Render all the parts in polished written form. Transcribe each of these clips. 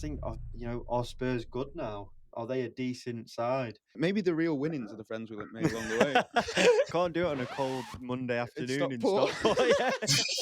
think, are Spurs good now? Are they a decent side? Maybe the real winnings are the friends we made along the way. Can't do it on a cold Monday In afternoon in Stockport. Stockport. Yeah.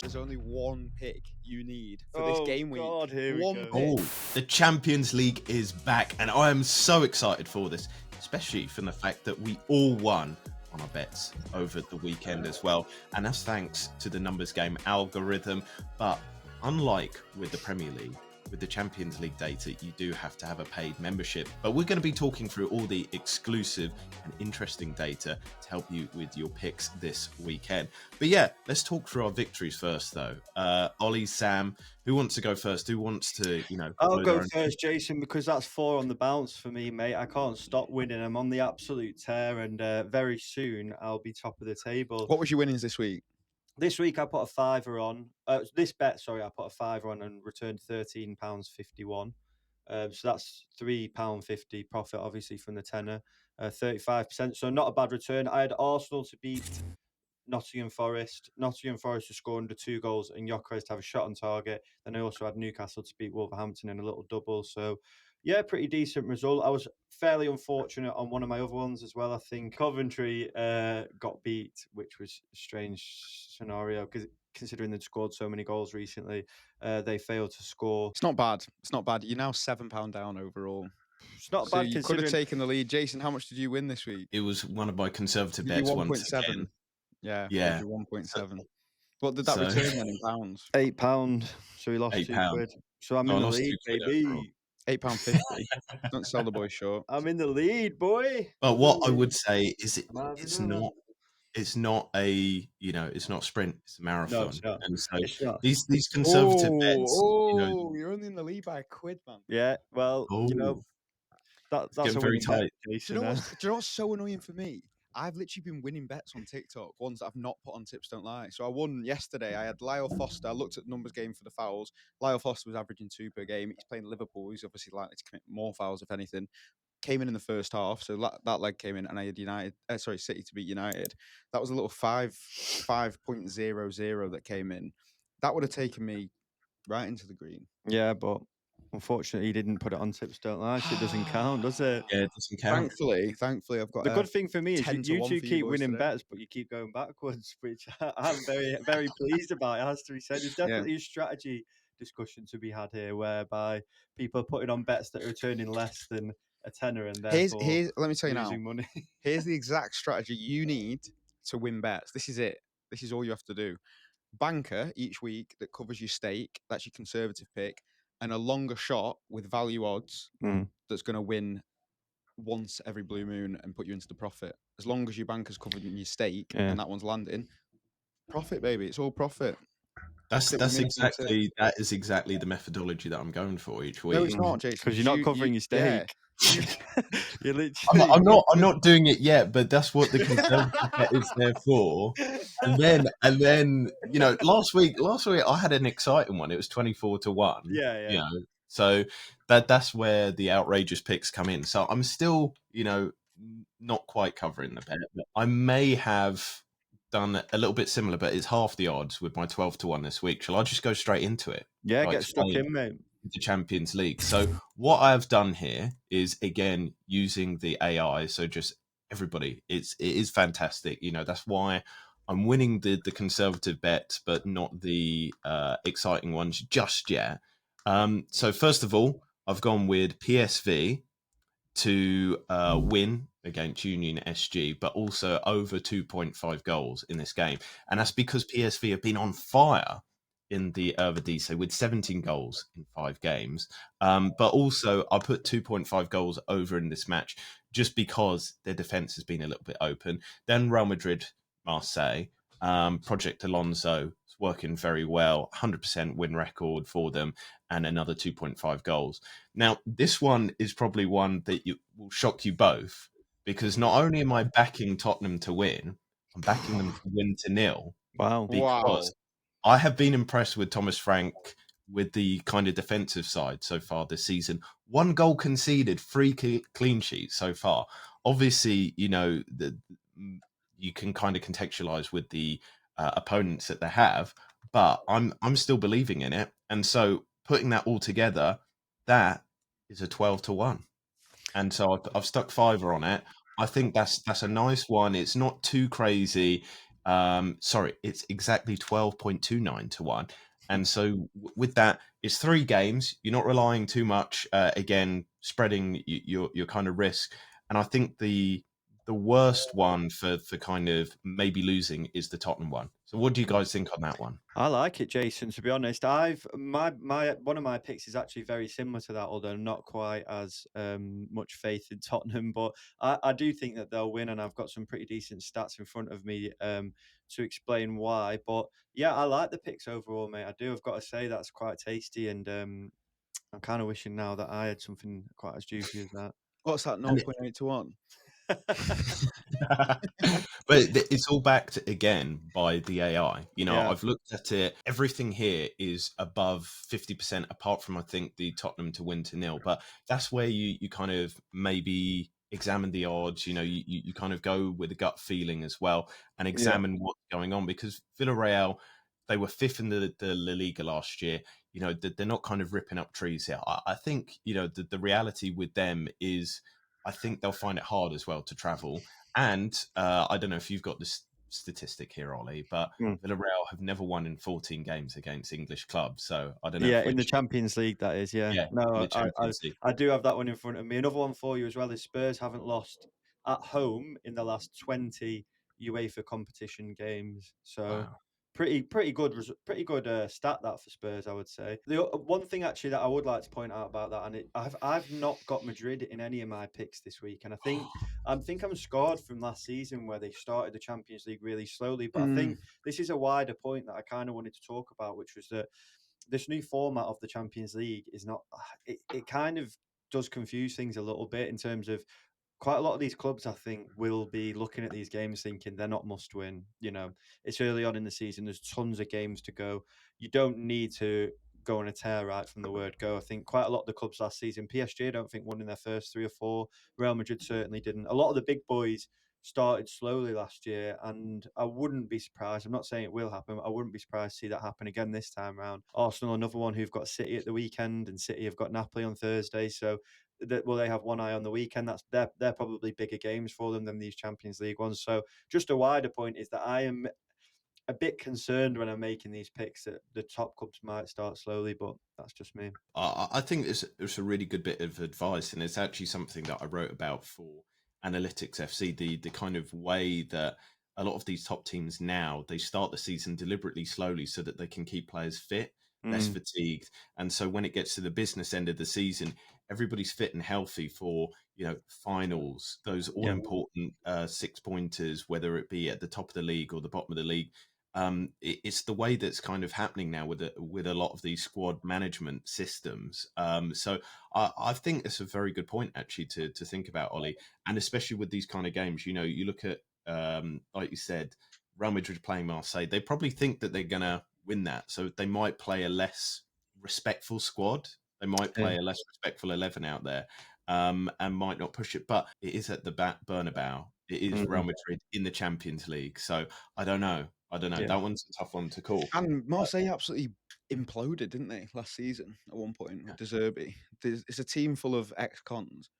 There's only one pick you need for this Oh, game week. God, here we One go. pick. Oh, the Champions League is back, and I am so excited for this, especially from the fact that we all won on our bets over the weekend as well. And that's thanks to the numbers game algorithm. But unlike with the Premier League, with the Champions League data, you do have to have a paid membership. But we're going to be talking through all the exclusive and interesting data to help you with your picks this weekend. But yeah, let's talk through our victories first, though. Ollie, Sam, who wants to go first? Who wants to, I'll follow go their own- first, Jason, because that's 4 on the bounce for me, mate. I can't stop winning. I'm on the absolute tear, and very soon I'll be top of the table. What was your winnings this week? This week I put a fiver on. This bet, sorry, I put a fiver on and returned £13.51. So that's £3.50 profit, obviously, from the tenner, 35%. So not a bad return. I had Arsenal to beat Nottingham Forest to score under 2 goals, and Gyökeres to have a shot on target. Then I also had Newcastle to beat Wolverhampton in a little double. So, yeah, pretty decent result. I was fairly unfortunate on one of my other ones as well. I think Coventry got beat, which was a strange scenario because considering they'd scored so many goals recently, they failed to score. It's not bad. It's not bad. You're now £7 down overall. It's not So bad you could considering. have taken the lead. Jason, how much did you win this week? It was one of my conservative Did you bets once 1.7? again. Yeah, Yeah. you 1.7. What did that So- return then in pounds? £8, so he lost £8. £2. So I'm No, I in the lost lead, £2 overall. baby. £8.50. Don't sell the boy short. I'm in the lead, boy. But what I would say is I'm it's having a- not it's not a it's not a sprint, it's a marathon. it's not. And so It's not. these conservative bets, You're only in the lead by a quid, man. Yeah, well, that's getting a very winning bet, tight. Do you Jason. know what's so annoying for me? I've literally been winning bets on TikTok, ones that I've not put on Tips Don't Lie. So I won yesterday. I had Lyle Foster. I looked at the numbers game for the fouls. Lyle Foster was averaging 2 per game. He's playing Liverpool. He's obviously likely to commit more fouls, if anything. Came in the first half, so that leg came in, and I had City to beat United. That was a little 5.00 that came in. That would have taken me right into the green. Yeah, but unfortunately, he didn't put it on Tips Don't Lie, so it doesn't count, does it? Yeah, it doesn't count. Thankfully, I've got The good thing for me is 10 to you 1 two for you keep boys winning today. bets, but you keep going backwards, which I'm very, very pleased about. It has to be said. There's definitely a strategy discussion to be had here, whereby people are putting on bets that are returning less than a tenner, and therefore let me tell you now. losing money. Here's the exact strategy you need to win bets. This is it. This is all you have to do. Banker each week that covers your stake. That's your conservative pick. And a longer shot with value odds that's going to win once every blue moon and put you into the profit. As long as your banker's covered in your stake and that one's landing, profit, baby. It's all profit. That is exactly the methodology that I'm going for each week. No, it's not, Jason. Because you're not covering your stake. You're literally. I'm not doing it yet, but that's what the conservative bet is there for. And then last week I had an exciting one. It was 24 to 1. Yeah. So that's where the outrageous picks come in. So I'm still, not quite covering the bet. But I may have done a little bit similar, but it's half the odds with my 12 to 1 this week. Shall I just go straight into it? Yeah, get stuck in, mate. The Champions League. So what I've done here is, again, using the AI. So just everybody, it is fantastic. That's why I'm winning the conservative bets, but not the exciting ones just yet. So first of all, I've gone with PSV to win against Union SG, but also over 2.5 goals in this game. And that's because PSV have been on fire in the Eredivisie with 17 goals in 5 games. But also I put 2.5 goals over in this match just because their defence has been a little bit open. Then Real Madrid, Marseille, Project Alonso is working very well, 100% win record for them, and another 2.5 goals. Now, this one is probably one that will shock you both, because not only am I backing Tottenham to win, I'm backing them to win to 0. Wow. Because I have been impressed with Thomas Frank with the kind of defensive side so far this season. 1 goal conceded, 3 clean sheets so far. Obviously, you can kind of contextualize with the opponents that they have, but I'm still believing in it. And so putting that all together, that is a 12-1. And so I've stuck fiver on it. I think that's a nice one. It's not too crazy. Sorry, it's exactly 12.29-1. And so with that, it's 3 games. You're not relying too much. Again, spreading your kind of risk. And I think the worst one for kind of maybe losing is the Tottenham one. So what do you guys think on that one? I like it, Jason. To be honest, I've my one of my picks is actually very similar to that, although not quite as much faith in Tottenham. But I do think that they'll win, and I've got some pretty decent stats in front of me to explain why. But yeah, I like the picks overall, mate. I do. I've got to say that's quite tasty, and I'm kind of wishing now that I had something quite as juicy as that. What's that? And 0.8-1. but it's all backed again by the AI. Yeah. I've looked at it. Everything here is above 50%, apart from I think the Tottenham to win to nil. But that's where you kind of maybe examine the odds. You kind of go with a gut feeling as well and Yeah. examine what's going on, because Villarreal, they were fifth in the La Liga last year. They're not kind of ripping up trees here. I think the reality with them is, I think they'll find it hard as well to travel. And I don't know if you've got this statistic here, Ollie, but Mm. Villarreal have never won in 14 games against English clubs. So I don't know Yeah, if we're in the Champions League, that is. Yeah. yeah, in No, the Champions League. I do have that one in front of me. Another one for you as well is Spurs haven't lost at home in the last 20 UEFA competition games. So Wow. pretty good, pretty good stat that for Spurs, I would say. The one thing actually that I would like to point out about that, and I've not got Madrid in any of my picks this week, and I'm scarred from last season where they started the Champions League really slowly. But I Mm. think this is a wider point that I kind of wanted to talk about, which was that this new format of the Champions League is not. It kind of does confuse things a little bit in terms of quite a lot of these clubs, I think, will be looking at these games thinking they're not must win. It's early on in the season. There's tons of games to go. You don't need to go on a tear right from the word go. I think quite a lot of the clubs last season, PSG, I don't think won in their first 3 or 4. Real Madrid certainly didn't. A lot of the big boys started slowly last year, and I wouldn't be surprised. I'm not saying it will happen, but I wouldn't be surprised to see that happen again this time round. Arsenal, another one who've got City at the weekend, and City have got Napoli on Thursday. So will they have one eye on the weekend? They're probably bigger games for them than these Champions League ones. So just a wider point is that I am a bit concerned when I'm making these picks that the top clubs might start slowly, but that's just me. I think it's a really good bit of advice, and it's actually something that I wrote about for Analytics FC. The kind of way that a lot of these top teams now, they start the season deliberately slowly so that they can keep players fit, less Mm, fatigued, and so when it gets to the business end of the season, everybody's fit and healthy for finals, those all yeah. important 6 pointers, whether it be at the top of the league or the bottom of the league. It's the way that's kind of happening now with a lot of these squad management systems. So I think it's a very good point actually to think about, Ollie, and especially with these kind of games. You look at like you said, Real Madrid playing Marseille. They probably think that they're gonna win that, so they might play a less respectful squad. They might Yeah. play a less respectful 11 out there, and might not push it. But it is at the Bernabeu. It is Real Mm, Madrid in the Champions League. So I don't know. I don't know. yeah. That one's a tough one to call. And Marseille absolutely imploded, didn't they, last season at one point Yeah. with De Zerbi? It's a team full of ex-cons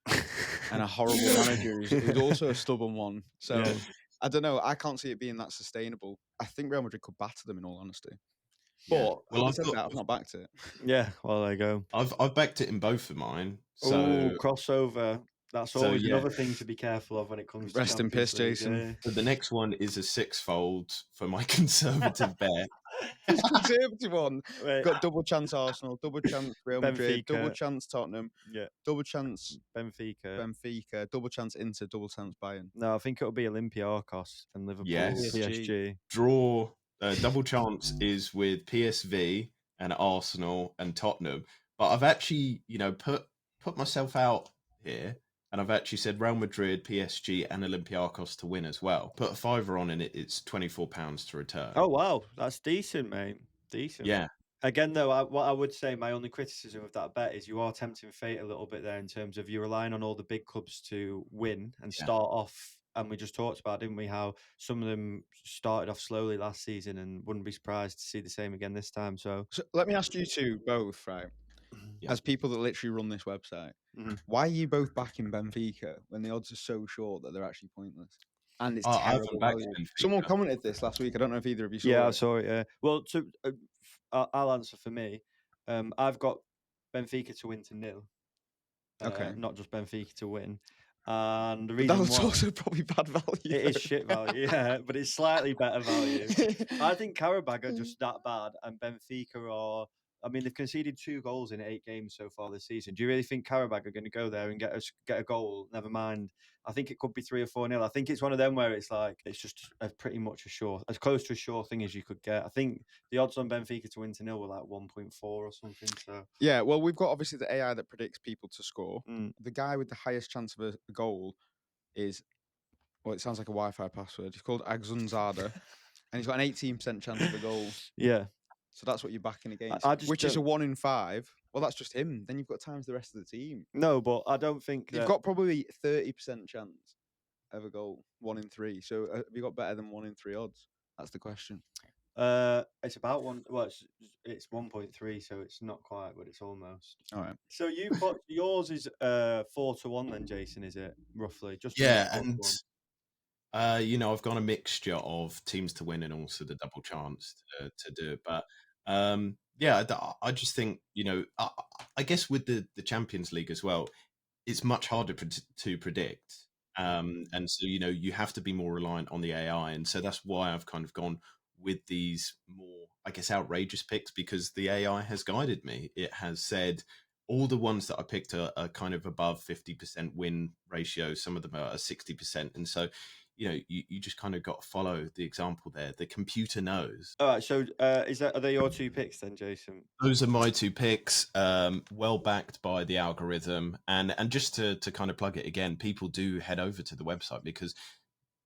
and a horrible manager who's also a stubborn one. Yeah. So I don't know. I can't see it being that sustainable. I think Real Madrid could batter them in all honesty. Yeah. But Well, having said that, I've not backed it. Yeah. Well, there you go. I've backed it in both of mine. Oh, So crossover. That's so always yeah. another thing to be careful of when it comes to Rest in Champions piss, League. Jason. Yeah. So the next one is a sixfold for my conservative bet. This conservative one. Wait, Got double chance Arsenal, double chance Real Madrid, double Benfica. chance Tottenham, Yeah. double chance Benfica. Benfica, double chance Inter, double chance Bayern. No, I think it'll be Olympiacos and Liverpool, Yes. PSG. Draw. Double chance is with PSV and Arsenal and Tottenham. But I've actually, put myself out here, and I've actually said Real Madrid, PSG, and Olympiacos to win as well. Put a fiver on, and it's £24 to return. Oh wow, that's decent, mate. Decent. Yeah. Again, though, what I would say, my only criticism of that bet is you are tempting fate a little bit there in terms of you're relying on all the big clubs to win and Yeah. start off. And we just talked about, didn't we, how some of them started off slowly last season and wouldn't be surprised to see the same again this time. So, So let me ask you two both, right? Yeah. As people that literally run this website, Mhm. why are you both backing Benfica when the odds are so short that they're actually pointless? And it's I haven't terrible backed value. Benfica. Someone commented this last week. I don't know if either of you saw Yeah, I it. saw it. Yeah. Well, I'll answer for me. I've got Benfica to win to nil, Okay. not just Benfica to win. And the But reason that's why also probably bad value. it is shit value, yeah, but it's slightly better value. I think Karabag are just that bad, and Benfica are. I mean, they've conceded 2 goals in 8 games so far this season. Do you really think Karabag are going to go there and get a goal? Never mind. I think it could be 3 or 4-0. I think it's one of them where it's like it's just pretty much as close to a sure thing as you could get. I think the odds on Benfica to win to nil were like 1.4 or something. So Yeah, well, we've got obviously the AI that predicts people to score. mm, The guy with the highest chance of a goal is, well, it sounds like a Wi-Fi password. He's called Agzunzada, and he's got an 18% chance of a goal. yeah, So that's what you're backing against, I just which is a don't. 1 in 5. Well, that's just him. Then you've got times the rest of the team. No, but I don't think You've that. got probably 30% chance of a goal, 1 in 3. So have you got better than 1 in 3 odds? That's the question. It's about one. Well, it's 1.3, so it's not quite, but it's almost. All right. So you put yours is 4-1 then, Jason? Is it roughly just under Yeah, 4-1? I've got a mixture of teams to win and also the double chance to do it. But yeah, I just think, I guess with the Champions League as well, it's much harder to predict. And so, you have to be more reliant on the AI. And so that's why I've kind of gone with these more, I guess, outrageous picks, because the AI has guided me. It has said all the ones that I picked are kind of above 50% win ratio. Some of them are 60%. And so, you just kind of got to follow the example there. The computer knows. All right. So are they your 2 picks then, Jason? Those are my 2 picks, well backed by the algorithm. And just to kind of plug it again, people do head over to the website because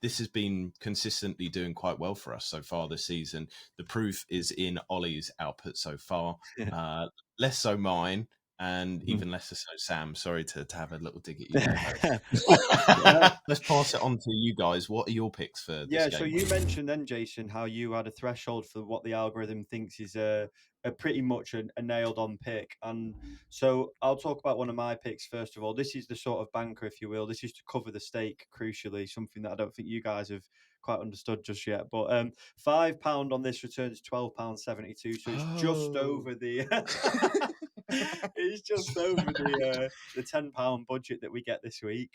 this has been consistently doing quite well for us so far this season. The proof is in Ollie's output so far, less so mine, and even less so Sam. Sorry to have a little dig at you there. Let's pass it on to you guys. What are your picks for this Yeah, game? so you mentioned then, Jason, how you had a threshold for what the algorithm thinks is a pretty much a nailed on pick. And so I'll talk about one of my picks first of all. This is the sort of banker, if you will. This is to cover the stake, crucially, something that I don't think you guys have quite understood just yet. But £5 on this returns £12.72. So it's just over the it's just over the £10 budget that we get this week.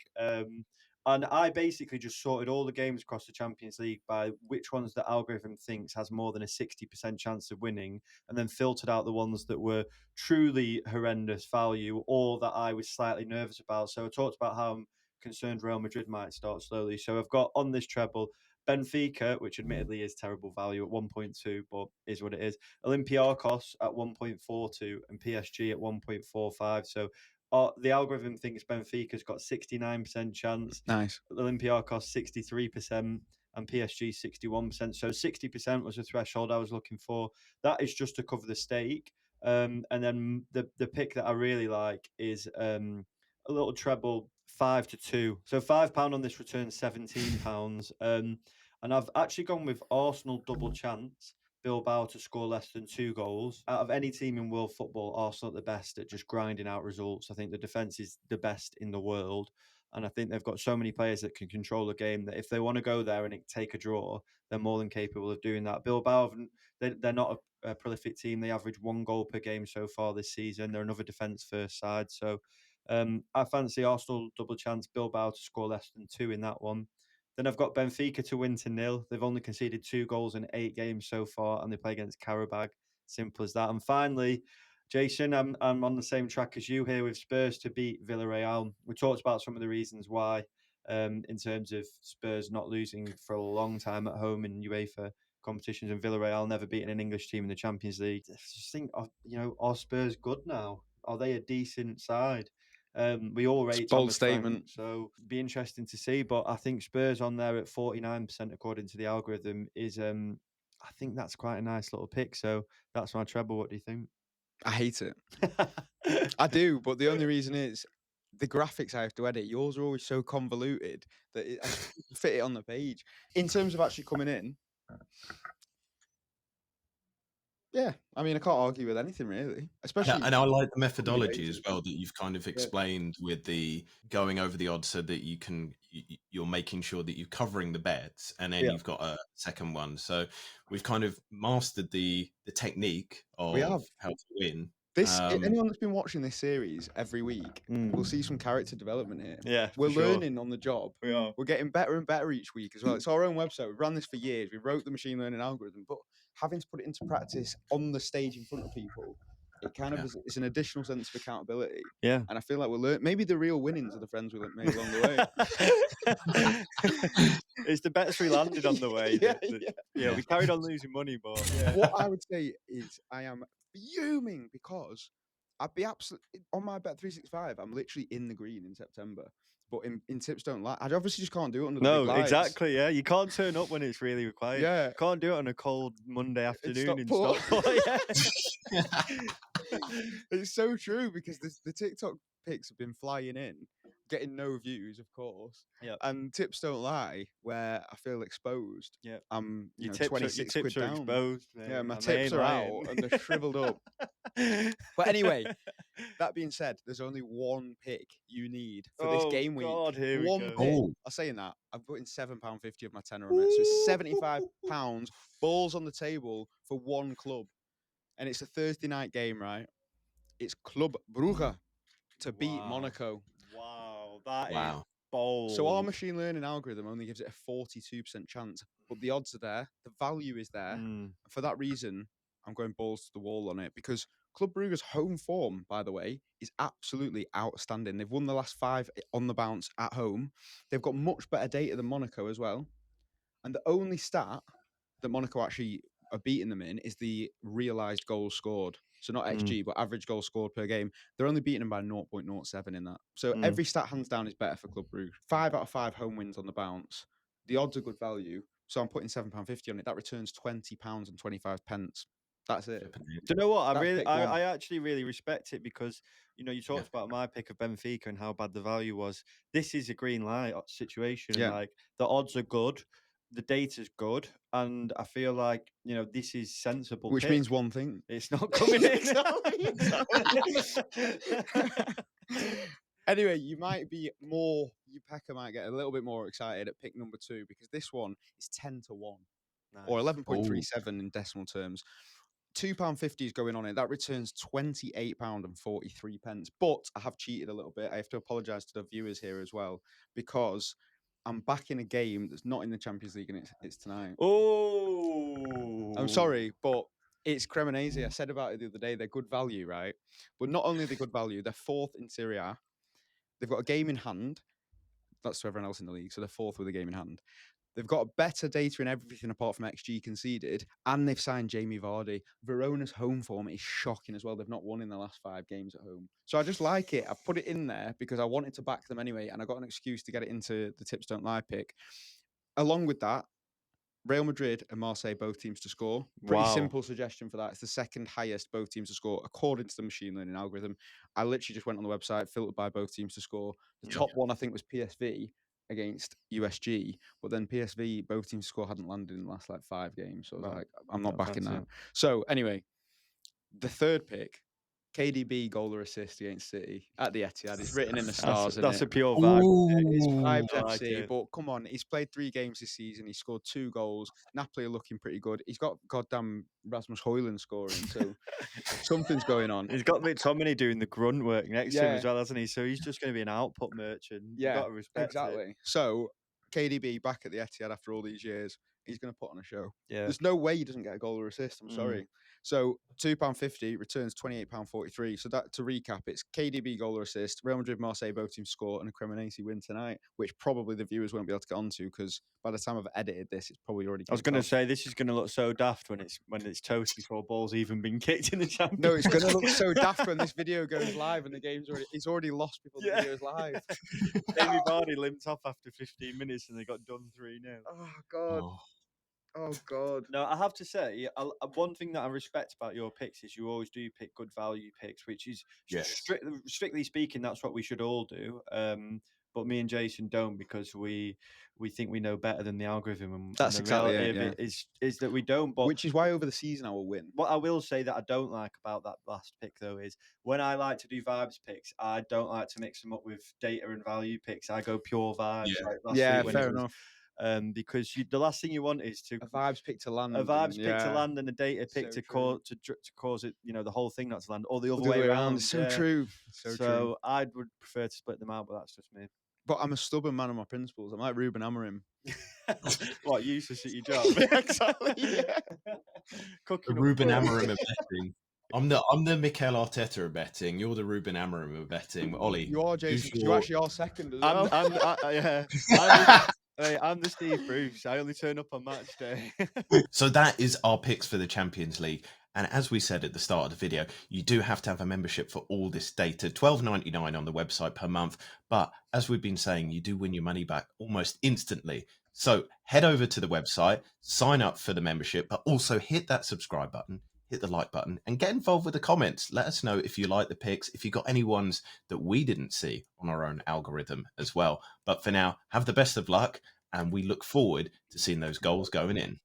And I basically just sorted all the games across the Champions League by which ones the algorithm thinks has more than a 60% chance of winning, and then filtered out the ones that were truly horrendous value or that I was slightly nervous about. So I talked about how I'm concerned Real Madrid might start slowly. So I've got on this treble Benfica, which admittedly is terrible value at 1.2, but is what it is. Olympiacos at 1.42 and PSG at 1.45. So the algorithm thinks Benfica's got 69% chance, Nice. Olympiacos 63%, and PSG 61%. So 60% was the threshold I was looking for. That is just to cover the stake. And then the pick that I really like is a little treble 5-2. So £5 on this return, £17. And I've actually gone with Arsenal double chance. Bilbao to score less than 2 goals. Out of any team in world football, Arsenal are the best at just grinding out results. I think the defense is the best in the world. And I think they've got so many players that can control the game that if they want to go there and take a draw, they're more than capable of doing that. Bilbao, they're not a prolific team. They average 1 goal per game so far this season. They're another defense first side. So I fancy Arsenal double chance, Bilbao to score less than 2 in that one. Then I've got Benfica to win to nil. They've only conceded 2 goals in 8 games so far, and they play against Karabag. Simple as that. And finally, Jason, I'm on the same track as you here with Spurs to beat Villarreal. We talked about some of the reasons why, in terms of Spurs not losing for a long time at home in UEFA competitions, and Villarreal never beating an English team in the Champions League. I just think, are Spurs good now? Are they a decent side? We all It's a rate bold Thomas Frank, statement. so be interesting to see. But I think Spurs on there at 49% according to the algorithm is I think that's quite a nice little pick. So that's my treble. What do you think? I hate it. I do, but the only reason is the graphics I have to edit. Yours are always so convoluted that I just couldn't fit it on the page. In terms of actually coming in, Yeah, I mean, I can't argue with anything really, especially. And I like the methodology as bases. well that you've kind of explained with the going over the odds so that you're making sure that you're covering the bets, and then Yeah. you've got a second one. So we've kind of mastered the technique We of have how to win. anyone that's been watching this series every week will see some character development here. Yeah, We're for sure. learning on the job. We are. We're getting better and better each week as well. It's our own website. We've run this for years. We wrote the machine learning algorithm, but having to put it into practice on the stage in front of people, it kind of is, it's an additional sense of accountability. Yeah. And I feel like we're learning. Maybe the real winnings are the friends we made along the way. It's the bets we landed on the way. Yeah. We carried on losing money, but What I would say is I am fuming because I'd be absolutely on my Bet365. I'm literally in the green in September, but in tips don't lie. I obviously just can't do it under the big no, lights. exactly. Yeah, you can't turn up when it's really required. Yeah. You can't do it on a cold Monday afternoon in Stockport. Stockport. It's so true because the TikTok pics have been flying in, getting no views, of course. Yeah. And tips don't lie, where I feel exposed. Yeah. I'm Your 26 quid down. exposed. Mate. Yeah, my tips are out and they're shriveled up. But anyway, that being said, there's only one pick you need for this game week. God, here one we pick. go. I'm saying that. I'm putting £7.50 of my tenner on it. So it's £75 balls on the table for one club. And it's a Thursday night game, right? It's Club Brugge to beat Monaco. Wow, that Wow. is bold. So our machine learning algorithm only gives it a 42% chance, but the odds are there, the value is there. And for that reason, I'm going balls to the wall on it because Club Brugge's home form, by the way, is absolutely outstanding. They've won the last 5 on the bounce at home. They've got much better data than Monaco as well. And the only stat that Monaco actually are beating them in is the realised goals scored. So not XG, but average goals scored per game. They're only beating them by 0.07 in that. So every stat hands down is better for Club Brugge. 5 out of 5 home wins on the bounce. The odds are good value. So I'm putting £7.50 on it. That returns £20.25. That's it. Do you know what? That's pick one. I actually really respect it because you talked about my pick of Benfica and how bad the value was. This is a green light situation. Yeah. Like the odds are good, the data's good, and I feel like this is sensible. Which means one thing. It's not coming in. Anyway, you might be more. You Pekka might get a little bit more excited at pick number 2 because this one is 10 to 1 or 11.37 in decimal terms. £2.50 is going on it. That returns £28.43. But I have cheated a little bit. I have to apologise to the viewers here as well because I'm back in a game that's not in the Champions League and it's tonight. Oh, I'm sorry, but it's Cremonese. I said about it the other day. They're good value, right? But not only are they good value, they're 4th in Serie A. They've got a game in hand. That's to everyone else in the league. So they're 4th with a game in hand. They've got better data in everything apart from XG conceded, and they've signed Jamie Vardy. Verona's home form is shocking as well. They've not won in the last 5 games at home. So I just like it. I've put it in there because I wanted to back them anyway, and I got an excuse to get it into the Tips Don't Lie pick. Along with that, Real Madrid and Marseille, both teams to score. Pretty simple suggestion for that. It's the second highest both teams to score according to the machine learning algorithm. I literally just went on the website, filtered by both teams to score. The top one, I think, was PSV against USG, but then PSV, both teams to score hadn't landed in the last 5 games. So I was like, I'm not backing that. So anyway, the third pick, KDB goal or assist against City at the Etihad. It's written in the stars. That's a pure vibe. It's vibes like FC, it. but come on, he's played 3 games this season. He scored 2 goals. Napoli are looking pretty good. He's got goddamn Rasmus Højlund scoring, so something's going on. He's got McTominay doing the grunt work next to him as well, hasn't he? So he's just going to be an output merchant. Yeah, You've got to respect exactly. it. So KDB back at the Etihad after all these years. He's going to put on a show. Yeah. There's no way he doesn't get a goal or assist. I'm sorry. So £2.50 returns £28.43. So that to recap, it's KDB goal or assist, Real Madrid, Marseille, both teams score, and a Cremonese win tonight, which probably the viewers won't be able to get onto because by the time I've edited this, it's probably already. I was going to say this is going to look so daft when it's toast before ball's even been kicked in the Champions. No, it's going to look so daft when this video goes live and the game's already lost before the video's live. Jamie Vardy limped off after 15 minutes and they got done 3-0. Oh God. Oh God! No, I have to say, one thing that I respect about your picks is you always do pick good value picks, which is strictly speaking, that's what we should all do. but me and Jason don't, because we think we know better than the algorithm, That's the exactly reality it, of yeah. it is that we don't. But Which is why over the season I will win. what I will say that I don't like about that last pick, though, is when I like to do vibes picks, I don't like to mix them up with data and value picks. I go pure vibes, Yeah. like last Yeah, week when fair it was, enough. because the last thing you want is to A vibes pick to land. a vibes and, pick to yeah, land and a data pick so to true. cause it, the whole thing not to land, or the Or other the way other way around. around. It's so Yeah. true. So true. So I would prefer to split them out, but that's just me. But I'm a stubborn man on my principles. I'm like Ruben Amorim. What, you useless at your job? Yeah, exactly. Yeah. The Cooking up Ruben books. Amorim of betting. I'm the Mikel Arteta of betting. You're the Ruben Amorim of betting. Ollie, You are, Jason, use because you your- actually are second as I'm, well. yeah, I'm the Steve Bruce. I only turn up on match day. So that is our picks for the Champions League. And as we said at the start of the video, you do have to have a membership for all this data, $12.99 on the website per month. But as we've been saying, you do win your money back almost instantly. So head over to the website, sign up for the membership, but also hit that subscribe button, hit the like button, and get involved with the comments. Let us know if you like the picks, if you got any ones that we didn't see on our own algorithm as well. But for now, have the best of luck, and we look forward to seeing those goals going in.